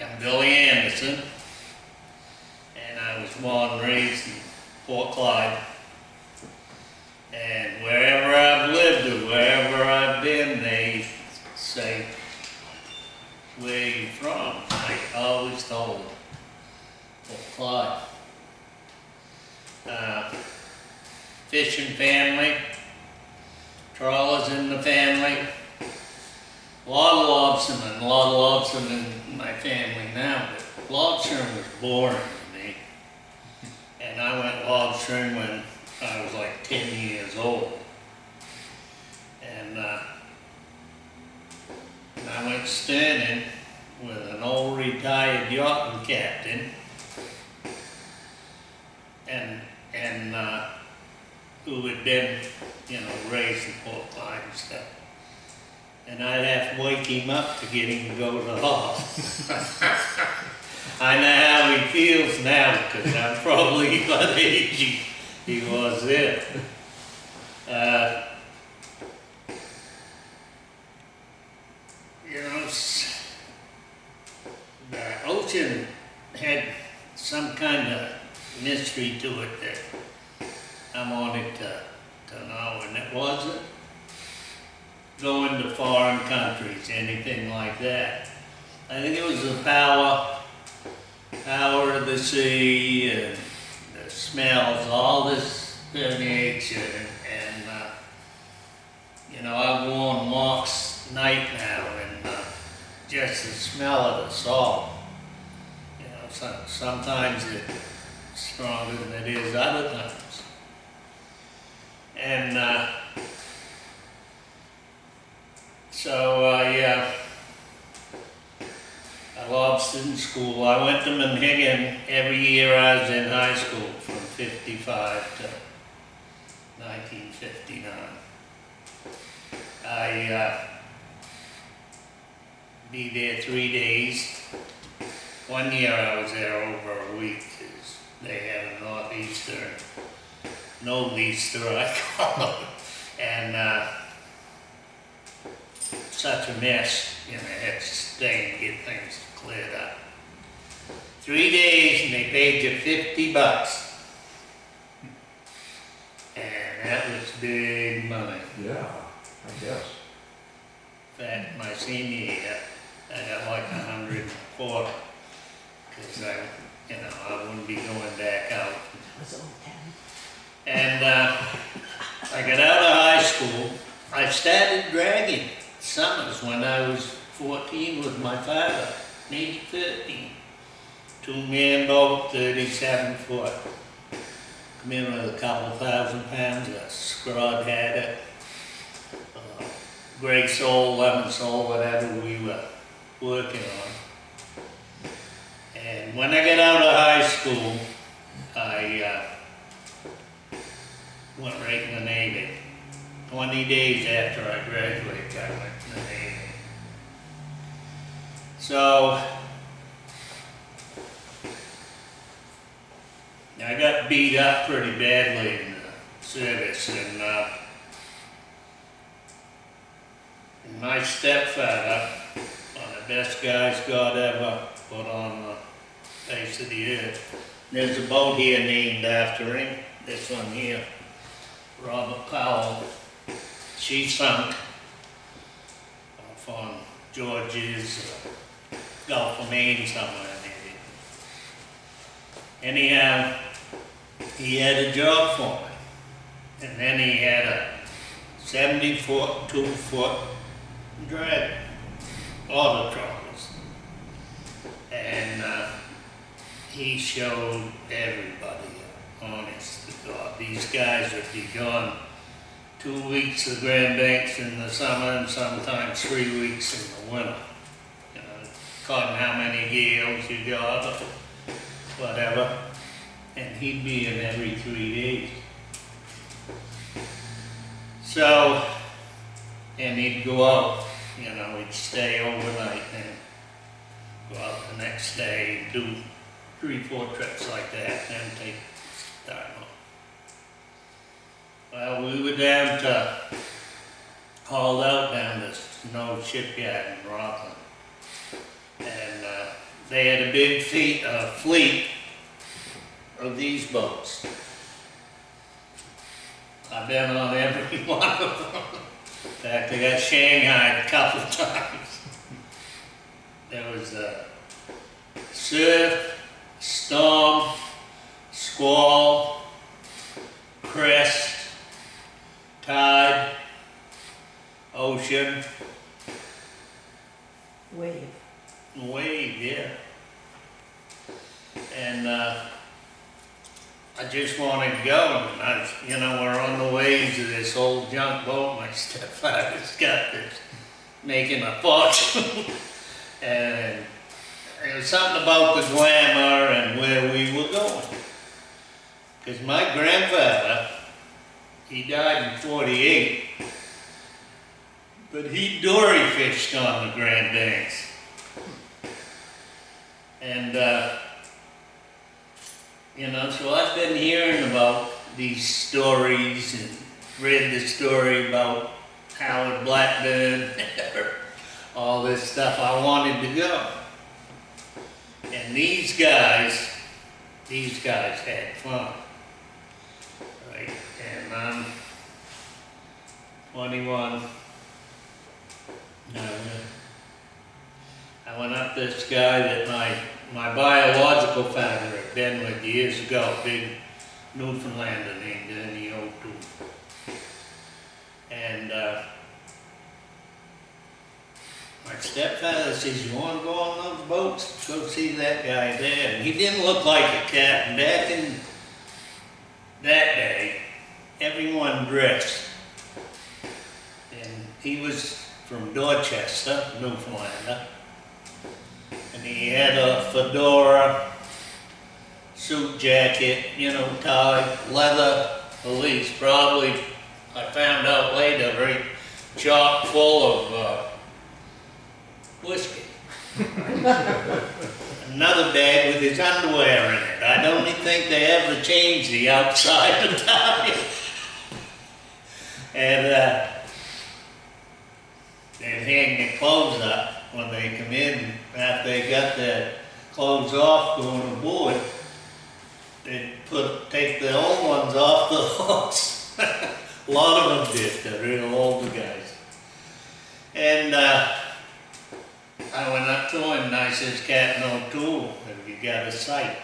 I'm Billy Anderson, and I was born and raised in Port Clyde. And wherever I've lived or wherever I've been, they say, "Where you from?" I always told them, Port Clyde. Fishing family, trawlers in the family, a lot of lobstering in my family now, but lobstering was boring to me. And I went lobstering when I was like 10 years old. And I went sterning with an old retired yachting captain, and who had been, raised in Port Clyde and stuff. And I'd have to wake him up to get him to go to the hall. I know how he feels now, because I'm probably by the age he was then. The ocean had some kind of mystery to it that I wanted to know, and it wasn't going to foreign countries, anything like that. I think it was the power of the sea and the smells, all this permeates you, and I go on walks night now, and just the smell of the salt, sometimes it's stronger than it is other times. And so I lobstered in school. I went to Manhattan every year I was in high school, from 55 to 1959. I be there 3 days. One year I was there over a week, because they had a northeaster, no-easter I call it, and such a mess, had to stay and get things cleared up. 3 days, and they paid you $50. And that was big money. Yeah, I guess. In fact, my senior year, I got like 104, because I wouldn't be going back out. And I got out of high school. I started dragging summers when I was 14 with my father, maybe 13. 2-man boat, 37 foot. Come in with a couple thousand pounds. A Scrod had it. Gray sole, lemon sole, whatever we were working on. And when I got out of high school, I went right in the Navy. 20 days after I graduated, I went in the Navy. So I got beat up pretty badly in the service, and my stepfather, one of the best guys God ever put on the face of the earth. There's a boat here named after him, this one here, Robert Powell. She sunk off on George's Gulf of Maine somewhere maybe. Anyhow, he had a job for me, and then he had a 70-foot, 2-foot drag, auto trawlers, and he showed everybody, honest to God, these guys would be gone 2 weeks of Grand Banks in the summer and sometimes 3 weeks in the winter. Caught how many gales you got or whatever, and he'd be in every 3 days. So, and he'd go out, he'd stay overnight and go out the next day and do 3-4 trips like that, then take time off. Well, we were hauled out down to Snow Shipyard in Rockland, and they had a big fleet of these boats. I've been on every one of them. In fact, I got shanghaied a couple of times. There was a surf, storm, squall, crest, tide, ocean, Wave. wave, yeah. And I just wanted to go, and you know, we're on the waves of this old junk boat my stepfather's got that's making a fortune. And it was something about the glamour and where we were going. Because my grandfather, he died in '48, but he dory fished on the Grand Banks. And you know, so I've been hearing about these stories and read the story about Howard Blackburn, all this stuff. I wanted to go. And these guys had fun, right? And I'm 21. I went up to this guy that my biological father had been with years ago, big Newfoundlander named Danny O'Toole. And my stepfather says, "You want to go on those boats? Go see that guy there." And he didn't look like a captain. Back in that day, everyone dressed. And he was from Dorchester, Newfoundlander. And he had a fedora, suit jacket, you know, tie, leather valise, probably, I found out later, very chock full of whiskey. Another bag with his underwear in it. I don't even think they ever changed the outside of the tie. And they'd hang their clothes up when they come in. After they got their clothes off going aboard, they'd take the old ones off the hooks. A lot of them did, the real older guys. And I went up to him and I says, "Captain O'Toole, have you got a sight?"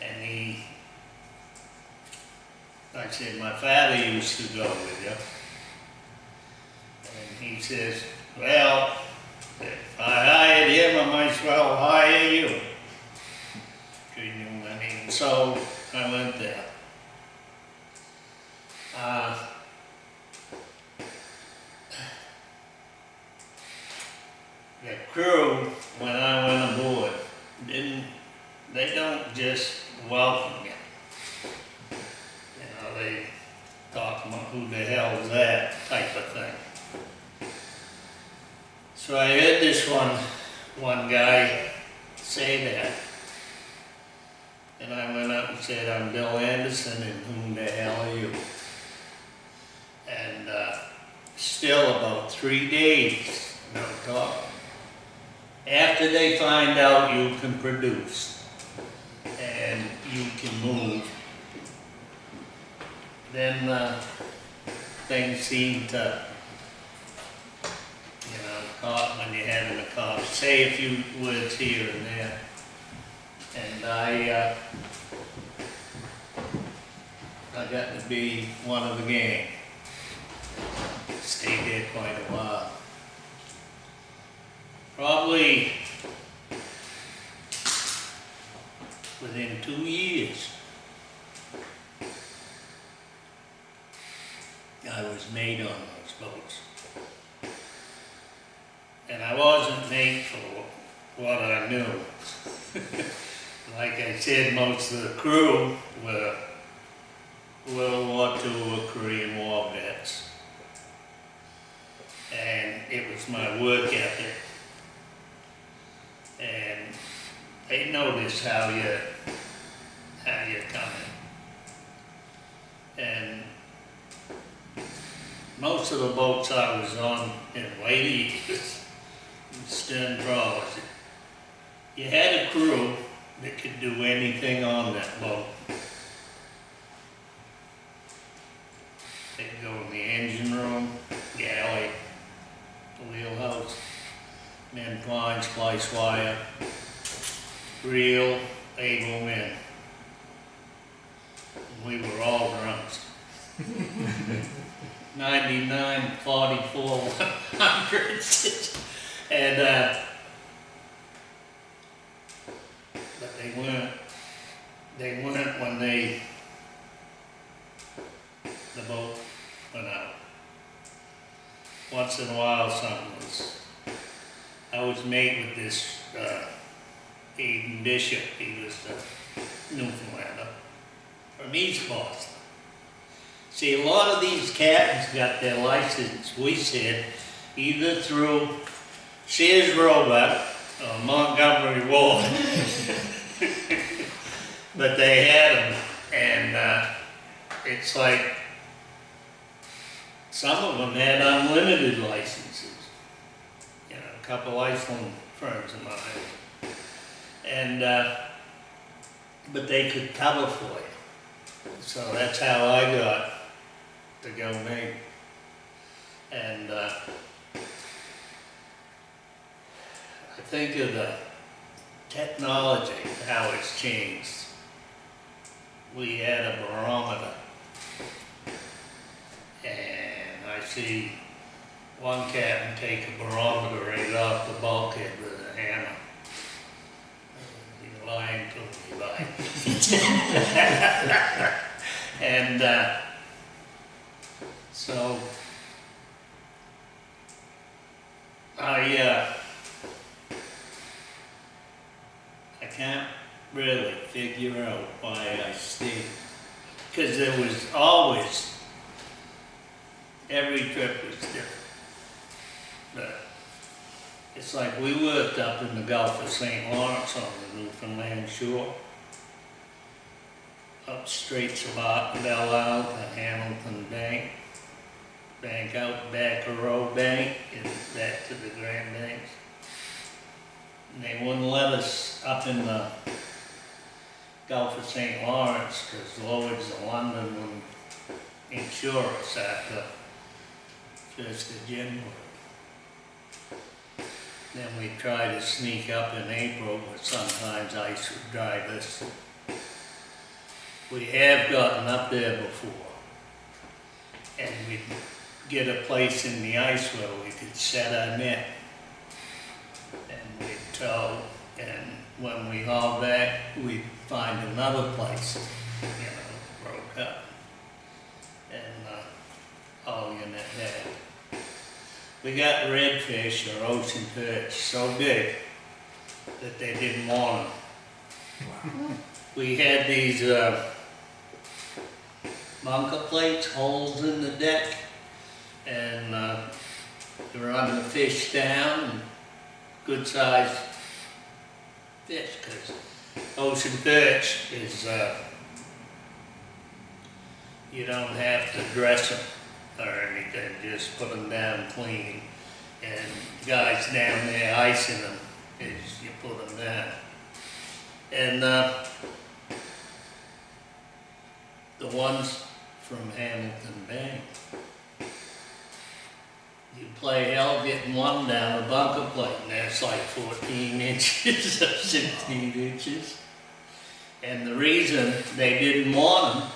And I said, "My father used to go with you." And he says, "Well, if I hired him, I might as well hire you." So I went there. The crew, when I went aboard, they don't just welcome you. You know, they talk about who the hell is that type of thing. So I heard this one guy say that. And I went up and said, "I'm Bill Anderson, and whom the hell are you?" And still about 3 days, no talk. After they find out you can produce and you can move, then things seem to, you know, caught when you're having a cough, say a few words here and there. And I got to be one of the gang. Stayed there quite a while. Probably within 2 years, I was made on those boats. And I wasn't made for what I knew. Like I said, most of the crew were World War II or Korean War vets. And it was my work ethic. And they notice how you're coming. And most of the boats I was on in later years, stern trawlers, You had a crew that could do anything on that boat. They'd go in the engine room, galley, the wheelhouse, men twine, splice wire, reel, able men. We were all drunks. 99, 44, 100. And, but they weren't when the boat went out. Once in a while I was mate with this, Aiden Bishop. He was the Newfoundlander from East Boston. See, a lot of these captains got their license, we said, either through Sears Roebuck or Montgomery Ward. But they had them, and it's like some of them had unlimited licenses. You know, a couple Iceland friends of mine. And, but they could cover for you. So that's how I got to go Maine. And I think of the technology, how it's changed. We had a barometer, and I see one captain take a barometer right off the bulkhead with a hammer. He's lying to me, by. And so I can't really figure out why I stayed, because there was always, every trip was different. But it's like we worked up in the Gulf of St. Lawrence on the Newfoundland shore, up Straits of Belle out to Hamilton Bank, bank out back of Roe Bank, and back to the Grand Banks. And they wouldn't let us up in the Gulf of St. Lawrence because Lloyd's of London wouldn't insure us after 1st of January. Then we'd try to sneak up in April, but sometimes ice would drive us. We have gotten up there before, and we'd get a place in the ice where we could set our net, and we'd tow, and when we hauled back, we'd find another place, you know, broke up, and haul your net back. We got redfish or ocean perch so big that they didn't want them. We had these bunker plates, holes in the deck, and to run the fish down, and good sized fish, because ocean perch is, you don't have to dress them or anything, just put them down clean, and guys down there icing them as you put them down. And the ones from Hamilton Bank, you play hell getting one down a bunker plate, and that's like 14 inches or 16 inches. And the reason they didn't want them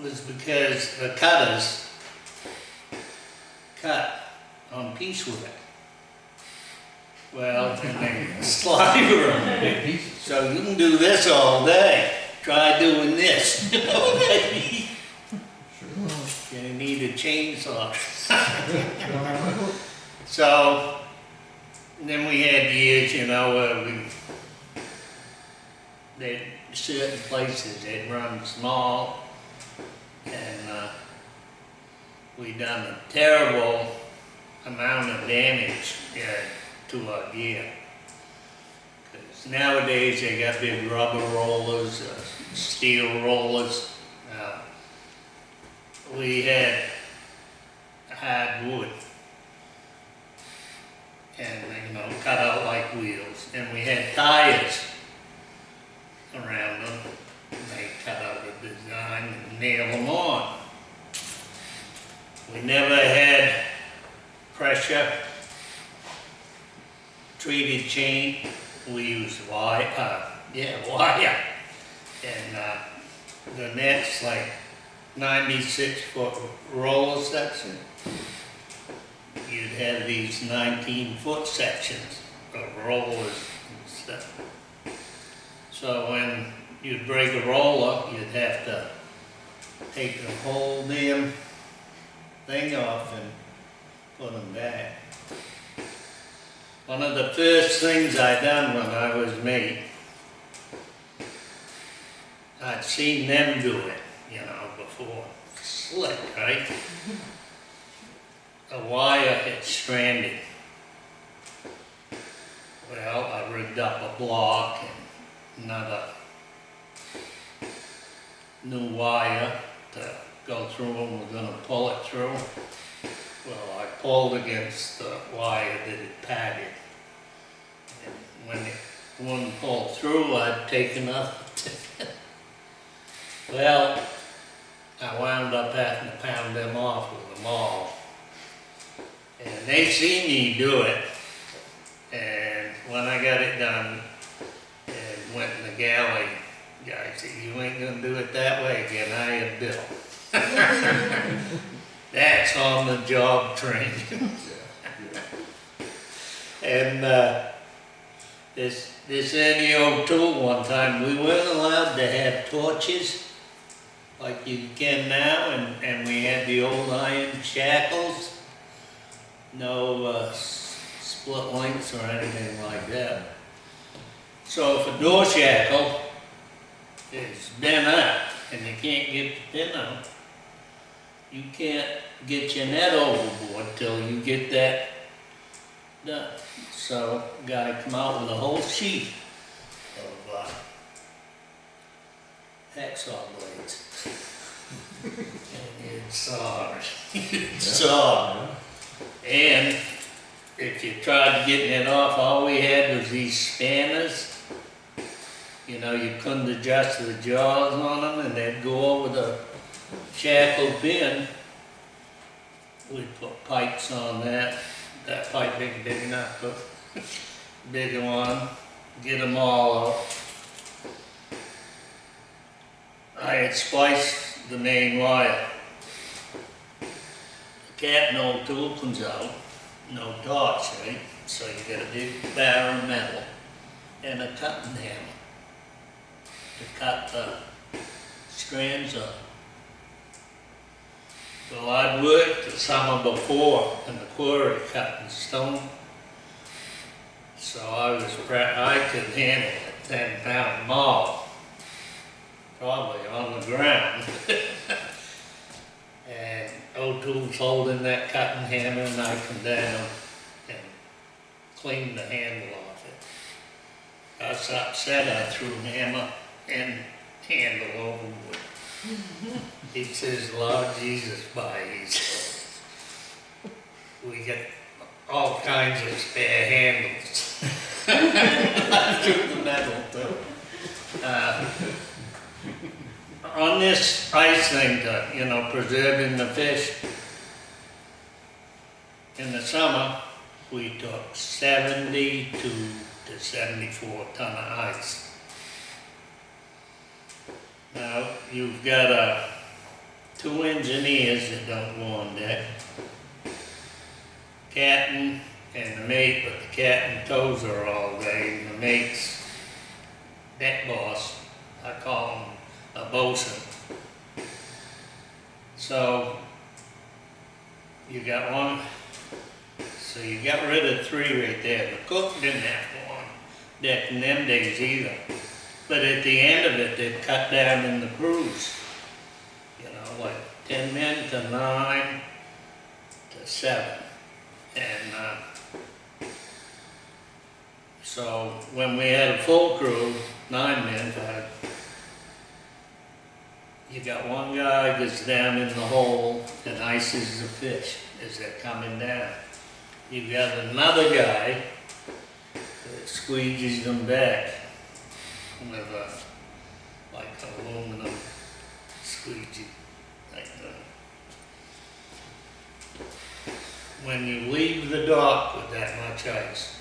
was because the cutters cut on piecewood. Well, and they sliver them. So you can do this all day. Try doing this. You know what I mean? Sure. You need a chainsaw. So then we had years, you know, where they certain places they'd run small, and we done a terrible amount of damage to our gear. Because nowadays they got big rubber rollers, steel rollers. We had hard wood, and you know, cut out like like wheels, and we had tires around them. They cut out a design and nail them on. We never had pressure treated chain. We used wire, wire. And the net's like 96-foot roller section. You'd have these 19-foot sections of rollers and stuff. So when you'd break a roller, you'd have to take the whole damn thing off and put them back. One of the first things I done when I was mate, I'd seen them do it, before. Slick, right? A wire had stranded. Well, I rigged up a block and another new wire to go through, and we're going to pull it through. Well, I pulled against the wire that it padded. And when it wouldn't pull through, I'd take another. Well, I wound up having to pound them off with a maul. And they seen me do it. And when I got it done and went in the galley, the guy said, "You ain't gonna do it that way again, I am Bill." That's on the job training. And this NEO tool one time, we weren't allowed to have torches like you can now, and we had the old iron shackles. No split links or anything like that. So if a door shackle is bent up and you can't get the pin out, you can't get your net overboard till you get that done. So a guy come out with a whole sheet of hacksaw blades. And you'd saw it. You'd saw it. And if you tried getting it off, all we had was these spanners. You couldn't adjust the jaws on them, and they'd go over the shackle pin. We'd put pipes on that pipe big enough, but bigger one, get them all out. I had spliced the main wire. The cat no tool comes out, no torch, right? So you get a big bar of metal and a cutting hammer to cut the strands up. Well, I'd worked the summer before in the quarry cutting stone, so I could handle a 10-pound maul, probably on the ground. And O'Toole's holding that cutting hammer, and I come down and clean the handle off it. I was upset I threw hammer and handle overboard. He says, "Lord Jesus, buddies, we got all kinds of spare handles." I threw the metal too. On this ice thing, preserving the fish, in the summer, we took 72 to 74 ton of ice. Now, you've got 2 engineers that don't go on deck, captain and the mate, but the captain tows her all day, and the mate's deck boss, I call him a bosun. So, you got one, so you got rid of 3 right there. The cook didn't have to go on deck in them days either. But at the end of it, they'd cut down in the crews. Like 10 men to 9 to 7. And so when we had a full crew, 9 men, you got one guy that's down in the hole and ices the fish as they're coming down. You've got another guy that's squeegees them back with a, like aluminum squeegee, like that. When you leave the dock with that much ice,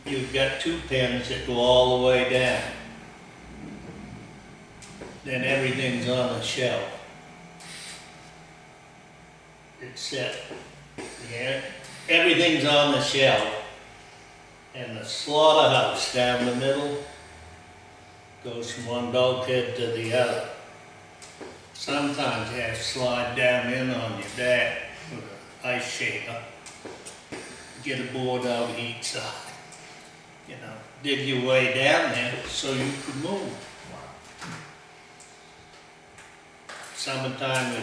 you've got 2 pins that go all the way down. Then everything's on the shelf. It's set. Yeah, everything's on the shelf. And the slaughterhouse down the middle goes from one bulkhead to the other. Sometimes you have to slide down in on your back with an ice shaker. Get a board out each side. You know, dig your way down there so you could move. Summertime we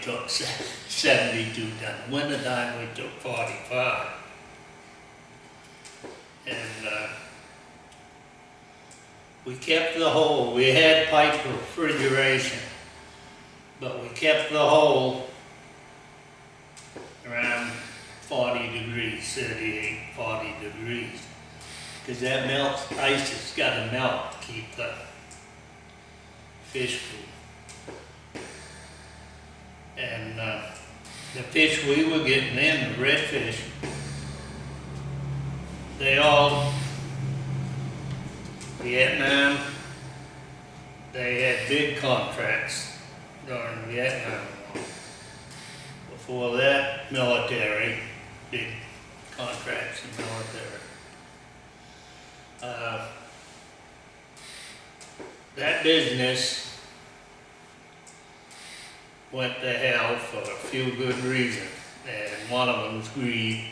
took 72 ton. Wintertime we took 45. And we kept the hole. We had pipe refrigeration, but we kept the hole around 40 degrees, 38, 40 degrees. Because that melts, ice has got to melt to keep the fish cool. And the fish we were getting in, the redfish, they all, Vietnam, they had big contracts during the Vietnam War. Before that, military, big contracts in military. That business went to hell for a few good reasons, and one of them was greed.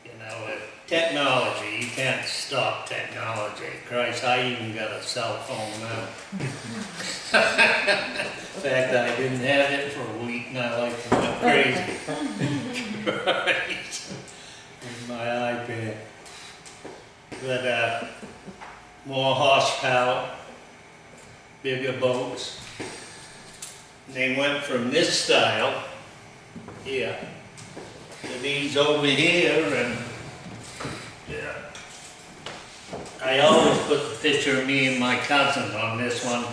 You know, technology, you can't stop technology. Christ, I even got a cell phone now. In fact, I didn't have it for a week and I like to go crazy. Christ. And my iPad. But more horsepower, bigger boats. And they went from this style here to these over here, and yeah. I always put the picture of me and my cousin on this one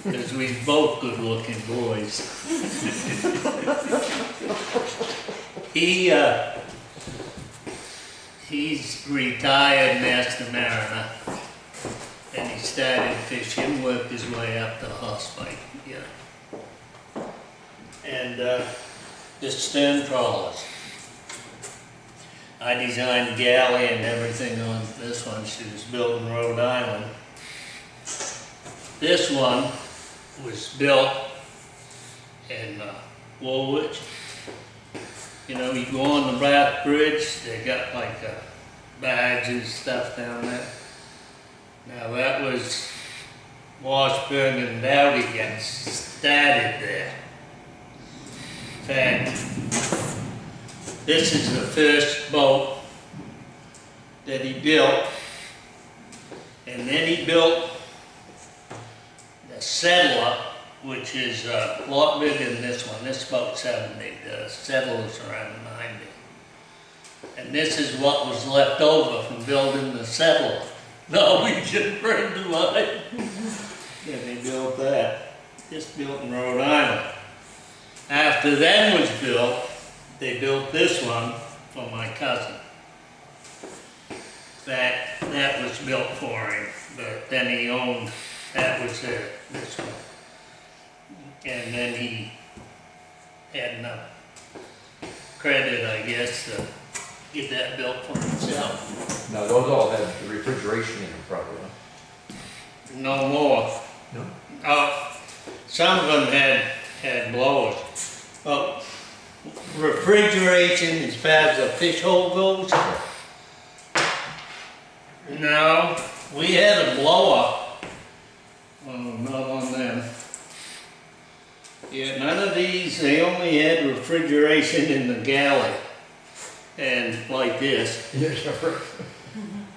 because we're both good-looking boys. He's retired master mariner, and he started fishing, worked his way up to hosepipe, yeah. And the stern trawlers. I designed the galley and everything on this one. She was built in Rhode Island. This one was built in Woolwich. You know, you go on the Bath Bridge, they got like badges, stuff down there. Now that was Washburn and Dowdy got started there. In fact, this is the first boat that he built, and then he built the Settler, which is a lot bigger than this one. This is about 70, the Settler's around 90. And this is what was left over from building the Settler. No, we just bring to life. Yeah, they built that. Just built in Rhode Island. After that was built, they built this one for my cousin. That was built for him, but then he owned, that was this one. And then he had enough credit, I guess, to get that built for himself. Now, those all had the refrigeration in them, probably, huh? No more. No? Some of them had blowers. Well, refrigeration as far as the fish hole goes? No, we had a blower. Oh, not on them. Yeah, none of these, they only had refrigeration in the galley. And like this.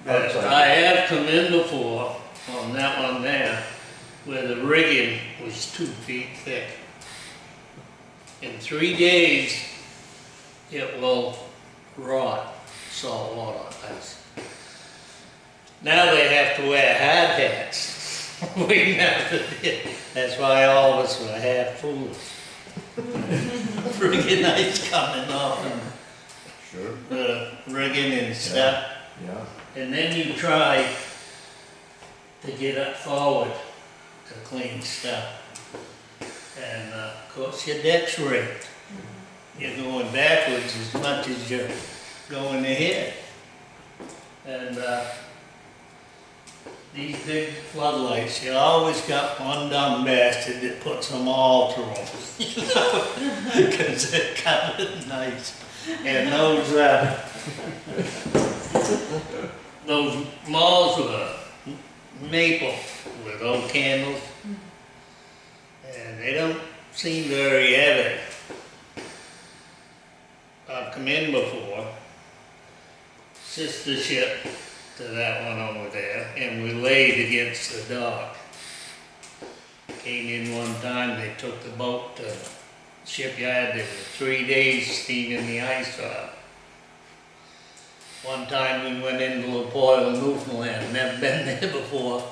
But I have come in before on that one there, where the rigging was 2 feet thick. In 3 days, it will rot, salt water ice. Now they have to wear hard hats. We never did. That's why all of us were half foolish. Friggin' ice coming off and Sure. the rigging and stuff. Yeah. And then you try to get up forward to clean stuff. And of course your deck's rigged. You're going backwards as much as you're going ahead. And these big floodlights, you always got one dumb bastard that puts them all through them. You know, because they're covered in ice. And those malls were maple with old candles. And they don't seem very heavy. I've come in before, sister ship to that one over there, and we laid against the dock. Came in one time, they took the boat to the shipyard. There were 3 days steaming the ice off. One time we went into La Porte, Newfoundland, never been there before,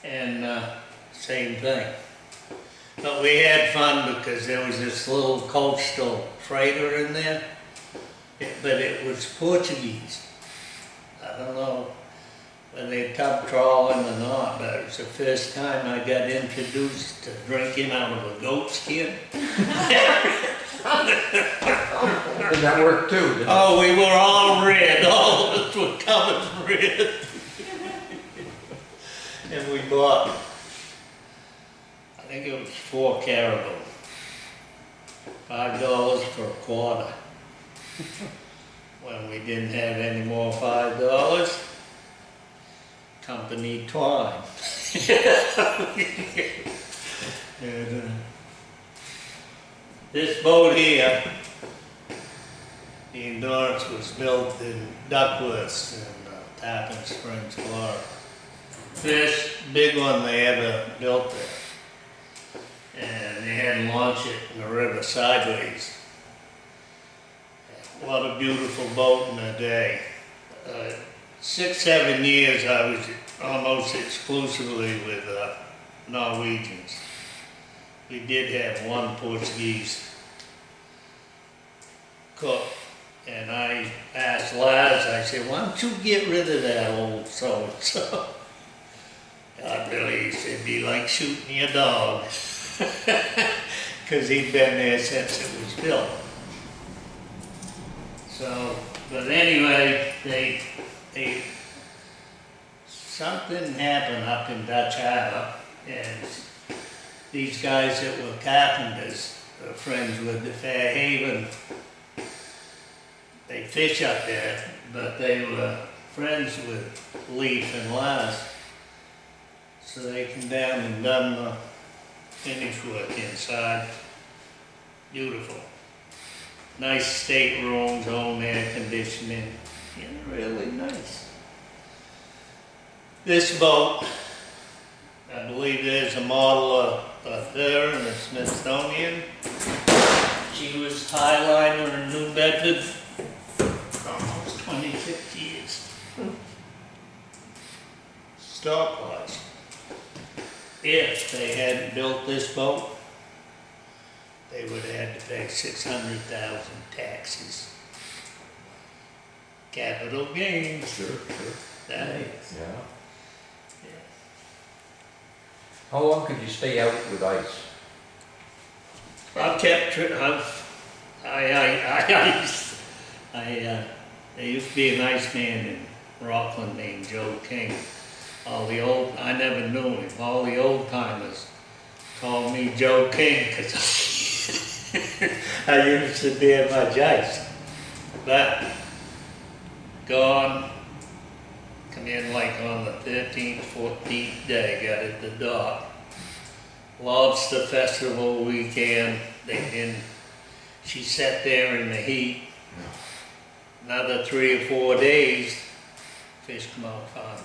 and same thing. But we had fun because there was this little coastal freighter in there, but it was Portuguese. I don't know whether they tub trawling or not, but it was the first time I got introduced to drinking out of a goat skin. Did that work too? Didn't it? Oh, we were all red. All of us were covered in red. And we bought, I think it was 4 caribou. $5 for a quarter. When we didn't have any more $5, company twine. And, this boat here, the Endurance, was built in Duckworth in Tappan Springs, Florida. First big one they ever built there. And they had to launch it in the river sideways. What a beautiful boat in a day. 6, 7 years I was almost exclusively with Norwegians. We did have one Portuguese cook, and I asked Laz, I said, why don't you get rid of that old so-and-so? God, really, he said, it'd be like shooting your dog. Because he'd been there since it was built. So, but anyway, something happened up in Dutch Harbor, and these guys that were carpenters, were friends with the Fairhaven, they fish up there, but they were friends with Leaf and Lars. So they came down and done the finish work inside. Beautiful. Nice staterooms, own air conditioning, really nice. This boat, I believe there's a model of her in the Smithsonian. She was Highliner in New Bedford for almost 26 years. Stock-wise. If they hadn't built this boat, they would have had to pay $600,000 taxes. Capital gains. Sure. Nice. Yeah. How long could you stay out with ice? I've kept, there used to be a nice man in Rockland named Joe King. I never knew him. All the old timers called me Joe King because I used to bear much ice. But gone, come in like on the 13th, 14th day, got at the dock. Lobster Festival weekend, she sat there in the heat. Another 3 or 4 days, fish come out fine.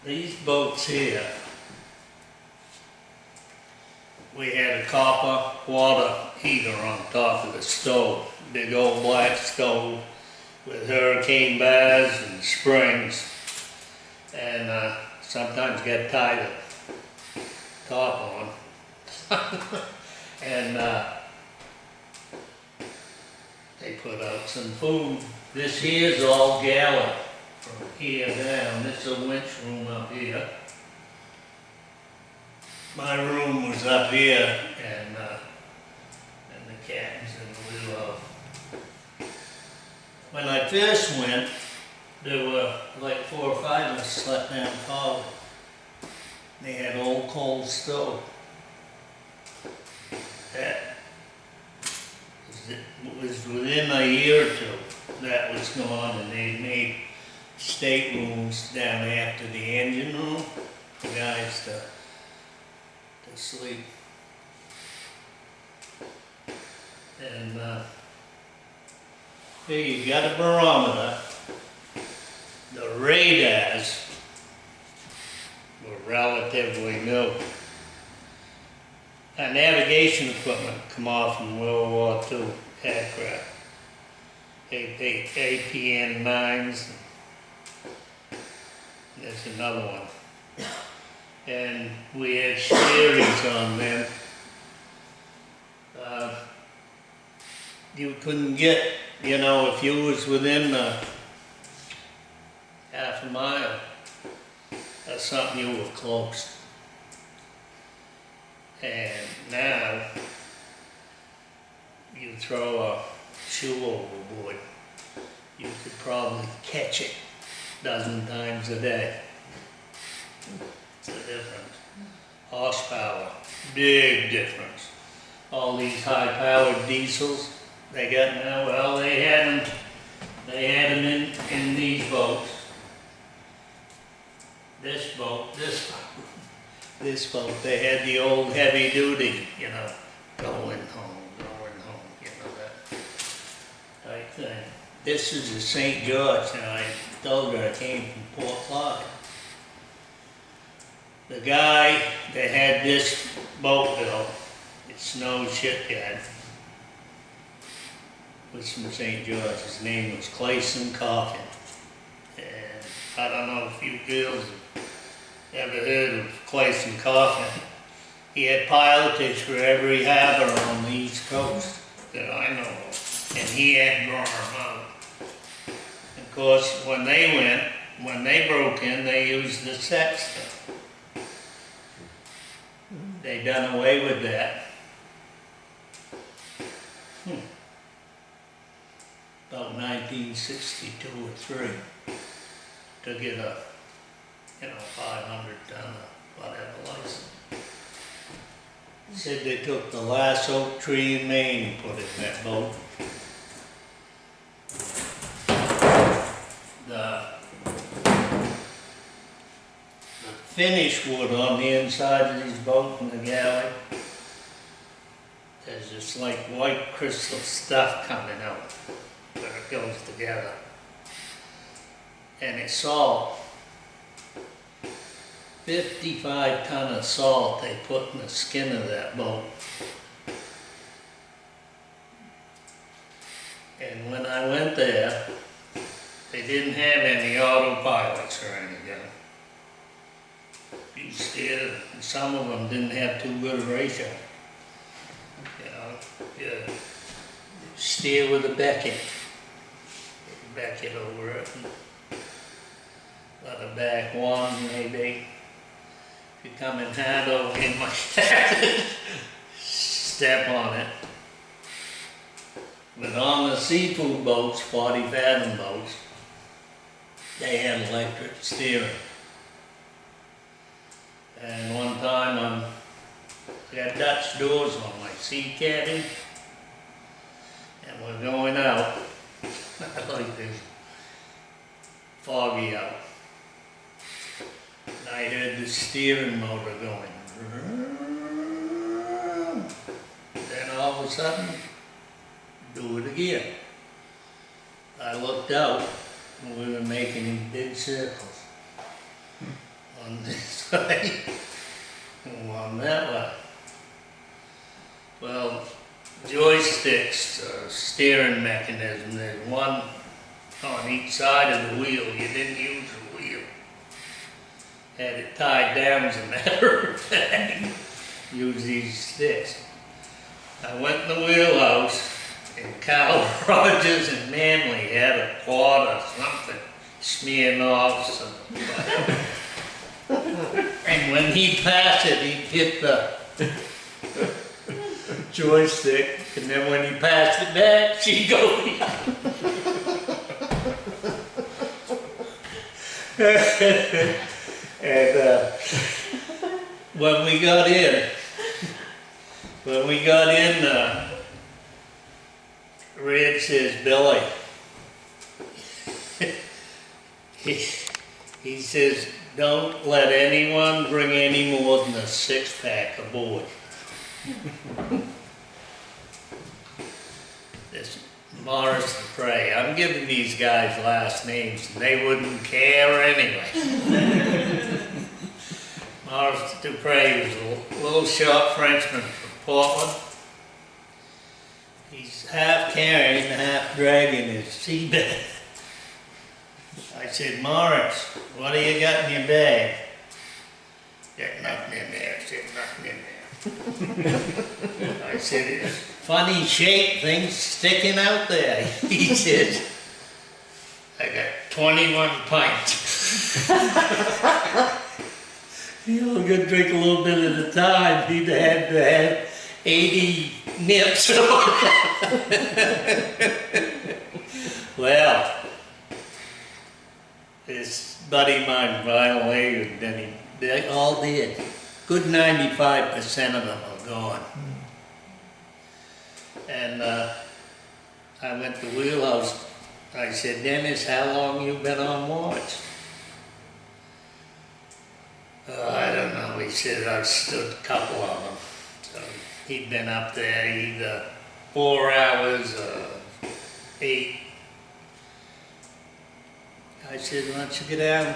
these boats here, we had a copper water heater on top of the stove, big old black stove with hurricane bars and springs, and sometimes get tied a top on. And they put out some food. This here's all galley from here down. This is a winch room up here. My room was up here, and the cabin's in the middle of. When I first went, there were like 4 or 5 of us slept down hall. They had old coal stove. That was within a year or two that was gone, and they made staterooms down after the engine room for guys to sleep. And here you got a barometer. The radars were relatively new. Navigation equipment come off from World War II aircraft. APN 9s. There's another one. And we had steerings on them. You couldn't get, you know, if you was within half a mile, that's something you were close. And now, you throw a shoe overboard, you could probably catch it a dozen times a day. It's the difference. Horsepower, big difference. All these high-powered diesels they got now, well, they had them in these boats. This boat, they had the old heavy duty, you know, going home, you know, that type thing. This is the St. George, and I told her I came from Port Clark. The guy that had this boat built, it's no shipyard, was from St. George. His name was Clayson Coffin. And I don't know if you girls have ever heard of Clayson Coffin. He had pilotage for every harbor on the East Coast that I know of. And he had drawn them out. Of course, when they broke in, they used the sextant. They done away with that. About 1962 or 3 to get a, you know, 500 ton or whatever license. Said they took the last oak tree in Maine and put it in that boat. The finish wood on the inside of these boats in the galley, there's just like white crystal stuff coming out where it goes together. And it's salt. 55 ton of salt they put in the skin of that boat. And when I went there, they didn't have any autopilots or anything. You steered, some of them didn't have too good a ratio. You know, you steer with a Beckett. Beckett over it. Let it back one maybe. If you come in hard over in my step on it. But on the seafood boats, 40 fathom boats, they had electric steering. And one time I got Dutch doors on my sea cabin, and we're going out. Like this, foggy out. And I heard the steering motor going. Then all of a sudden, do it again. I looked out, and we were making these big circles On that one. Well, joysticks, steering mechanism, there's one on each side of the wheel. You didn't use the wheel. Had it tied down as a matter of fact. Use these sticks. I went in the wheelhouse and Carl Rogers and Manley had a quad or something smearing off some. And when he passed it, he'd hit the joystick, and then when he passed it back, she'd go. And when we got in, Red says, Billy, he says, don't let anyone bring any more than a 6-pack aboard. This Morris Dupre, I'm giving these guys last names, and they wouldn't care anyway. Morris Dupre was a little short Frenchman from Portland. He's half carrying, half dragging his seabed. I said, Morris, what do you got in your bag? Got nothing in there. I said, nothing in there. I said, it's funny shaped things sticking out there. He said, I got 21 pints. He only could drink a little bit at a time. He'd had to have 80 nips. Well, this buddy of mine finally, and then they all did. Good 95% of them are gone. And I went to Wheelhouse. I said, Dennis, how long you been on watch? I don't know. He said, I've stood a couple of them. So he'd been up there either 4 hours or 8. I said, why don't you get down,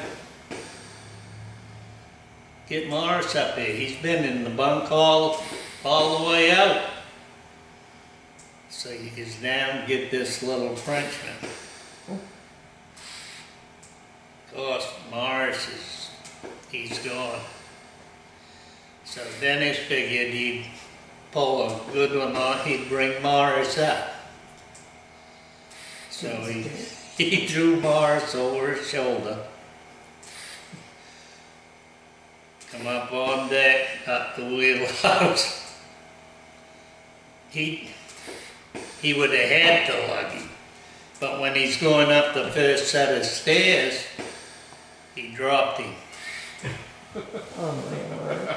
get Morris up here. He's been in the bunk all the way out. So he gets down, get this little Frenchman. Of course, Morris he's gone. So Dennis figured he'd pull a good one on, he'd bring Morris up. So he drew Morris over his shoulder. Come up on deck, up the wheelhouse. He would have had to lug him, but when he's going up the first set of stairs, he dropped him. Oh my Lord.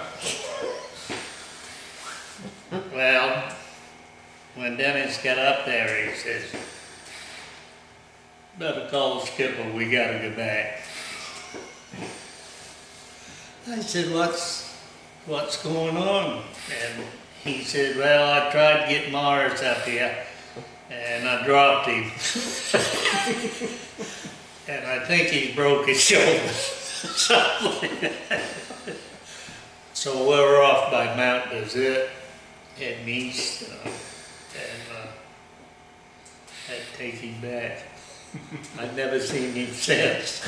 Well, when Dennis got up there, he says, better call the skipper, we gotta go back. I said, what's going on? And he said, well, I tried to get Morris up here, and I dropped him. And I think he broke his shoulder. So we're off by Mount Desert, heading east, and I'd take him back. I've never seen him since.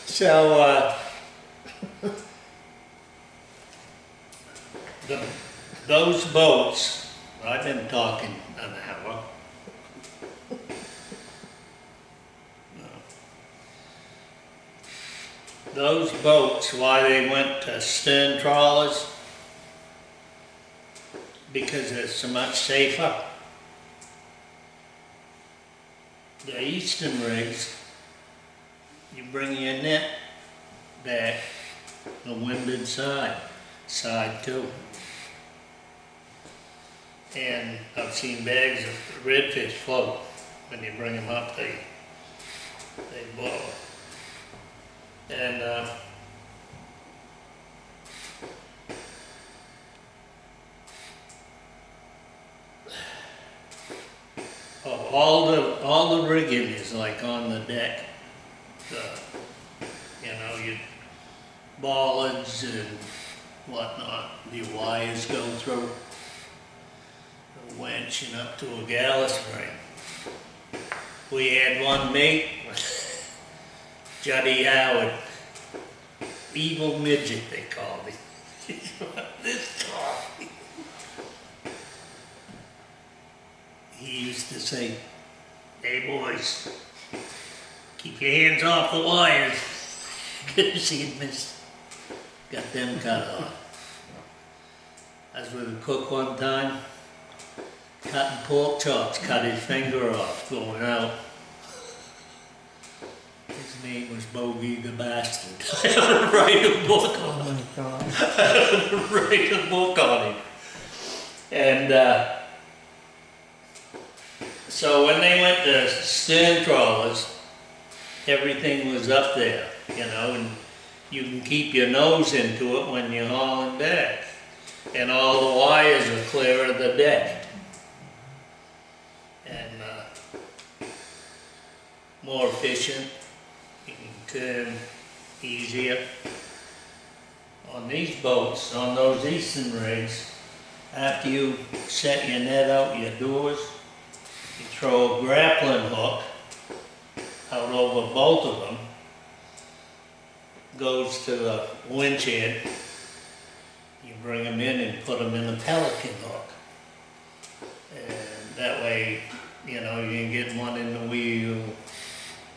So, those boats, I've been talking an hour. Those boats, why they went to stern trawlers, because it's so much safer. The eastern rigs, you bring your net back the windward side, side 2. And I've seen bags of redfish float. When you bring them up, they blow. And all the rigging is like on the deck. you know, your bollards and whatnot, your wires go through, a winch and up to a galley spring. We had one mate, Juddy Howard, evil midget they called him. This tall. He used to say, "Hey boys, keep your hands off the wires." Because he'd got them cut off. I was with a cook one time, cutting pork chops, cut his finger off going out. His name was Bogey the Bastard. I would write a book on him. Oh my God. I would write a book on him. And so when they went to stern trawlers, everything was up there, you know, and you can keep your nose into it when you're hauling back. And all the wires are clear of the deck. And more efficient, you can turn easier. On these boats, on those eastern rigs, after you set your net out your doors, you throw a grappling hook out over both of them, goes to the winch head, you bring them in and put them in a pelican hook. And that way, you know, you can get one in the wheel,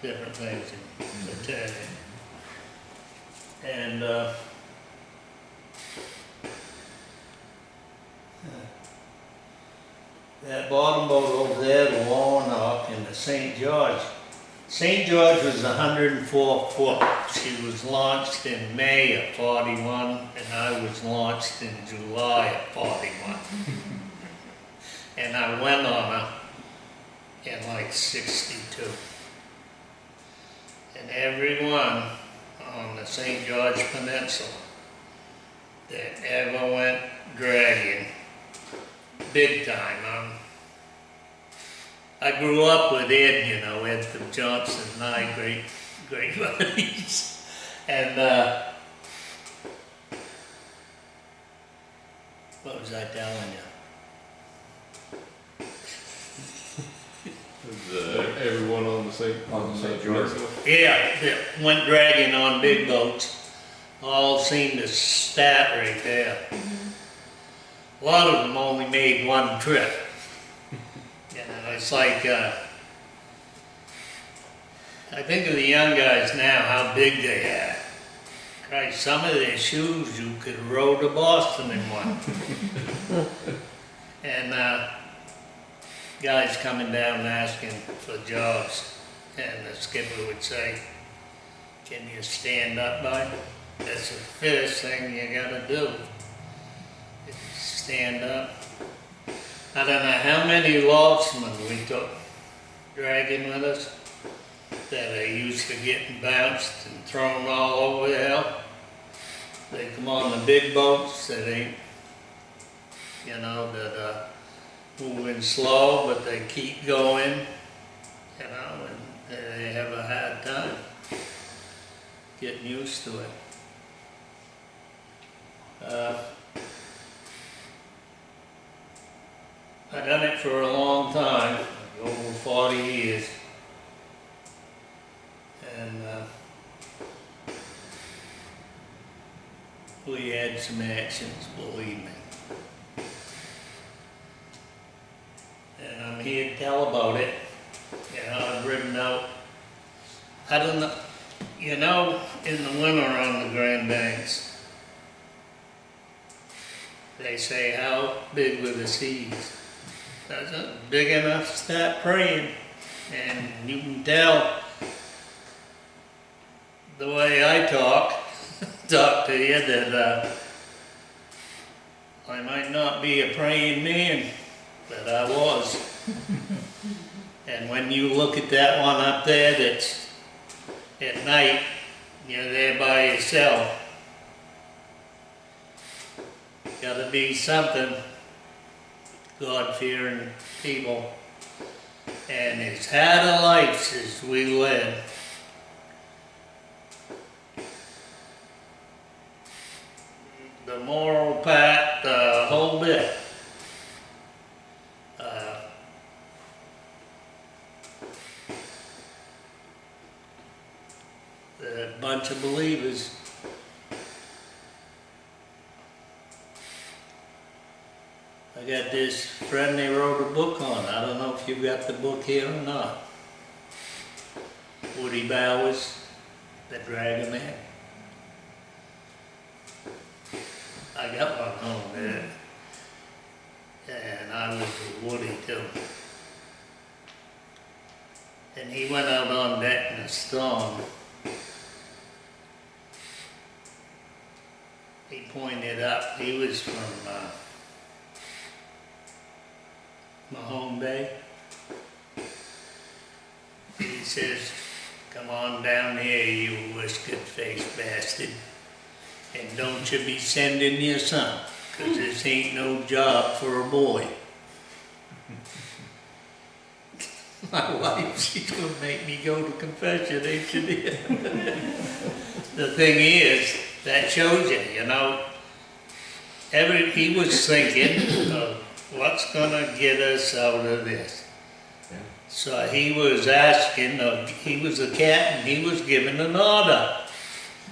different things in the turn. And that bottom boat over there, the Warnock and the St. George. St. George was 104 foot. She was launched in May of 41, and I was launched in July of 41. And I went on her in like 62. And everyone on the St. George Peninsula that ever went dragging, big time. I grew up with Ed, you know, Ed from Johnson and I, great buddies. And what was I telling you? Everyone on the St. George. Yeah, that went dragging on big boats. All seemed to start right there. A lot of them only made one trip. You know, it's like, I think of the young guys now, how big they are. Christ, some of their shoes you could row to Boston in one. And guys coming down and asking for jobs, and the skipper would say, "Can you stand up by? That's the first thing you gotta do. Stand up." I don't know how many lobstermen we took dragging with us that are used to getting bounced and thrown all over the hill. They come on the big boats that ain't, you know, that moving slow, but they keep going, you know, and they have a hard time getting used to it. I've done it for a long time, over 40 years, and we had some actions, believe me. And I'm here to tell about it. You know, I've ridden out, I don't know, you know, in the winter on the Grand Banks, they say, how big were the seas? That's big enough to start praying. And you can tell the way I talk to you that I might not be a praying man, but I was. And when you look at that one up there that's at night, you're there by yourself, gotta be something. God-fearing people, and as hard a life as we led, moral part, the whole bit. A bunch of believers. I got this friend they wrote a book on. I don't know if you got the book here or not. Woody Bowers, The Dragon Man. I got one home there. And I was with Woody too. And he went out on deck in a storm. He pointed up, he was from Mahone Bay. He says, "Come on down here, you whiskered-faced bastard, and don't you be sending your son, 'cause this ain't no job for a boy." My wife, she's gonna make me go to confession, ain't she, dear? The thing is, that shows you, you know, he was thinking of what's gonna get us out of this. Yeah. So he was asking, he was the captain, he was giving an order,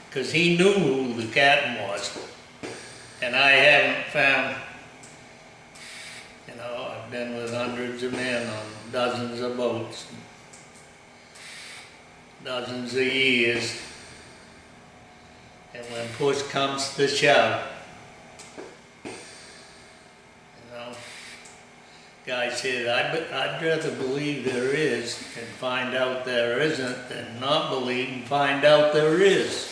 because he knew who the captain was. And I haven't found, you know, I've been with hundreds of men on dozens of boats, dozens of years. And when push comes to shove, you know, guy said, I'd rather believe there is and find out there isn't than not believe and find out there is.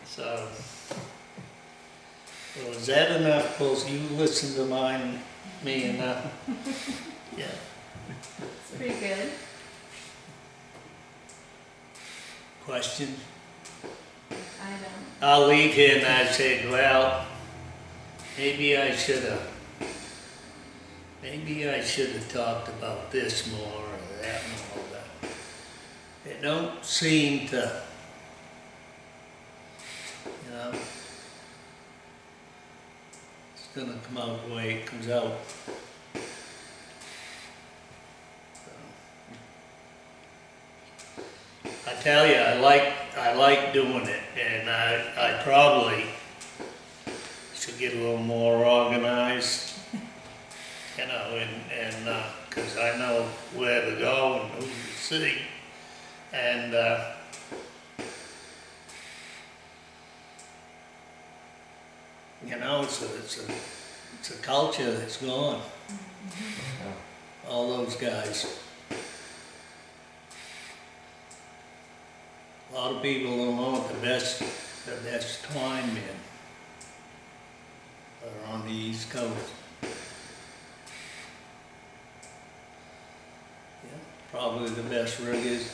So, well, is that enough? Because you listen to me enough. Yeah. It's pretty good. Questions? I don't. I'll leave here and I said, well, maybe I should have talked about this more or that more, but it don't seem to, you know, it's gonna come out the way it comes out. I tell you, I like doing it, and I probably should get a little more organized, you know, and because I know where to go and who to see, and you know, it's a culture that's gone. All those guys. A lot of people don't know the best twine men are on the East Coast. Yeah, probably the best riggers.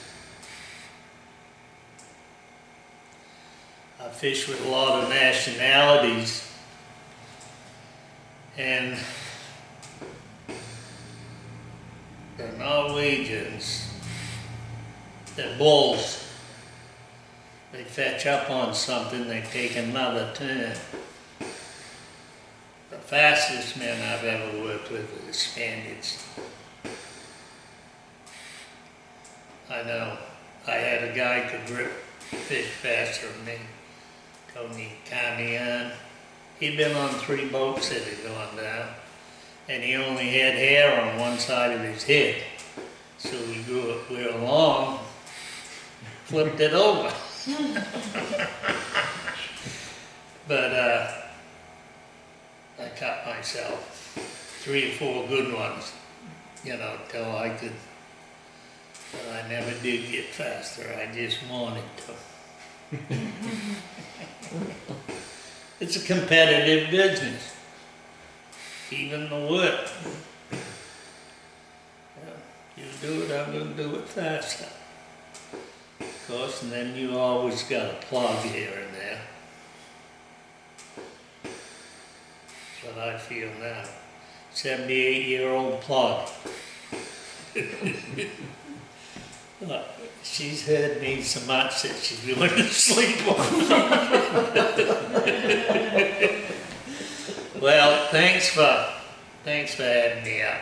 I fish with a lot of nationalities, and the Norwegians, they're bulls. They fetch up on something, they take another turn. The fastest men I've ever worked with are the Spaniards. I know. I had a guy who could grip fish faster than me, Tony Camion. He'd been on 3 boats that had gone down, and he only had hair on one side of his head. So he grew it real long, flipped it over. But I caught myself 3 or 4 good ones, you know, till I could, but I never did get faster, I just wanted to. It's a competitive business, even the work. Yeah, you do it, I'm going to do it faster. Of course, and then you always got a plug here and there. That's what I feel now. 78-year-old plug. She's heard me so much that she's going to sleep on. Well, thanks for having me out.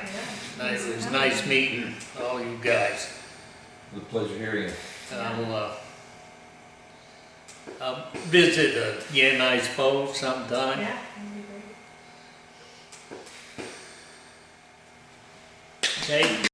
Yeah. It was nice meeting all you guys. It was a pleasure hearing you. I'll visit again, I suppose, sometime. Yeah, that'd be great. Okay,